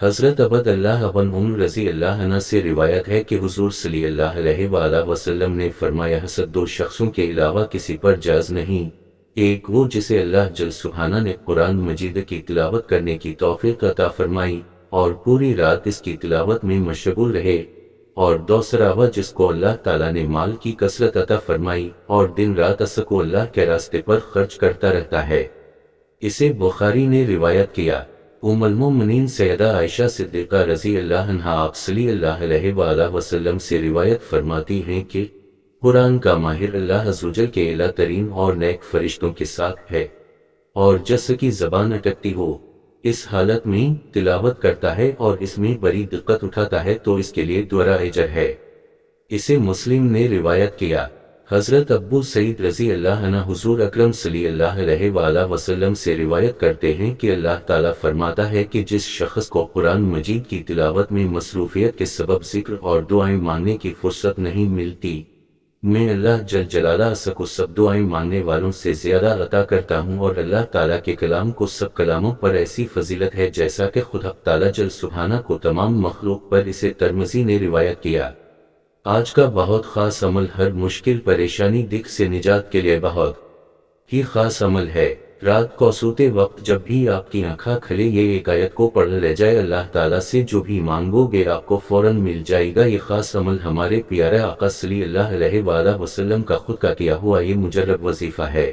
حضرت عبد اللہ بن عمر رضی اللہ عنہ سے روایت ہے کہ حضور صلی اللہ علیہ وآلہ وسلم نے فرمایا حسد دو شخصوں کے علاوہ کسی پر جائز نہیں، ایک وہ جسے اللہ جل سبحانہ نے قرآن مجید کی تلاوت کرنے کی توفیق عطا فرمائی اور پوری رات اس کی تلاوت میں مشغول رہے، اور دوسرا وہ جس کو اللہ تعالیٰ نے مال کی کثرت عطا فرمائی اور دن رات اس کو اللہ کے راستے پر خرچ کرتا رہتا ہے۔ اسے بخاری نے روایت کیا۔ ام المومنین سیدہ عائشہ صدیقہ رضی اللہ عنہا آپ صلی اللہ علیہ وآلہ وسلم سے روایت فرماتی ہیں کہ قرآن کا ماہر اللہ عزوجل کے اعلیٰ ترین اور نیک فرشتوں کے ساتھ ہے، اور جس کی زبان اٹکتی ہو اس حالت میں تلاوت کرتا ہے اور اس میں بڑی دقت اٹھاتا ہے تو اس کے لیے دوہرا اجر ہے۔ اسے مسلم نے روایت کیا۔ حضرت ابو سعید رضی اللہ عنہ حضور اکرم صلی اللہ علیہ وآلہ وسلم سے روایت کرتے ہیں کہ اللہ تعالیٰ فرماتا ہے کہ جس شخص کو قرآن مجید کی تلاوت میں مصروفیت کے سبب ذکر اور دعائیں مانگنے کی فرصت نہیں ملتی، میں اللہ جل جلالہ اس کو سب دعائیں مانگنے والوں سے زیادہ عطا کرتا ہوں، اور اللہ تعالیٰ کے کلام کو سب کلاموں پر ایسی فضیلت ہے جیسا کہ خود حق تعالیٰ جل سبحانہ کو تمام مخلوق پر۔ اسے ترمذی نے روایت کیا۔ آج کا بہت خاص عمل ہر مشکل پریشانی دکھ سے نجات کے لیے بہت ہی خاص عمل ہے۔ رات کو سوتے وقت جب بھی آپ کی آنکھیں کھلے یہ ایک آیت کو پڑھ لے جائے، اللہ تعالیٰ سے جو بھی مانگو گے آپ کو فوراً مل جائے گا۔ یہ خاص عمل ہمارے پیارے آقا صلی اللہ علیہ وآلہ وسلم کا خود کا کیا ہوا یہ مجرب وظیفہ ہے۔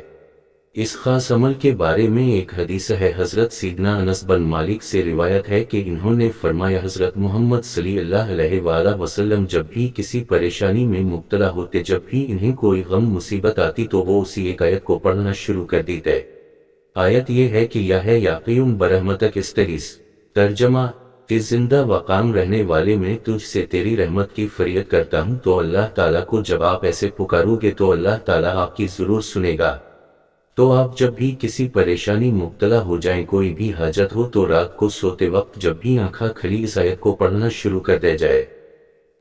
اس خاص عمل کے بارے میں ایک حدیث ہے، حضرت سیدنا انس بن مالک سے روایت ہے کہ انہوں نے فرمایا حضرت محمد صلی اللہ علیہ وآلہ وسلم جب بھی کسی پریشانی میں مبتلا ہوتے، جب بھی انہیں کوئی غم مصیبت آتی تو وہ اسی ایک آیت کو پڑھنا شروع کر دیتے۔ آیت یہ ہے کہ یا قیوم برحمتک استغیث، ترجمہ کہ زندہ و قائم رہنے والے میں تجھ سے تیری رحمت کی فریاد کرتا ہوں، تو اللہ تعالیٰ کو جب آپ ایسے پکارو گے تو اللہ تعالیٰ آپ کی ضرور سنے گا۔ تو آپ جب بھی کسی پریشانی مبتلا ہو جائیں، کوئی بھی حاجت ہو، تو رات کو سوتے وقت جب بھی آنکھیں کھلی اس آیت کو پڑھنا شروع کر دے جائے۔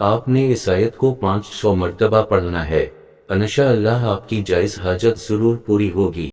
آپ نے اس آیت کو 500 مرتبہ پڑھنا ہے، انشاءاللہ آپ کی جائز حاجت ضرور پوری ہوگی۔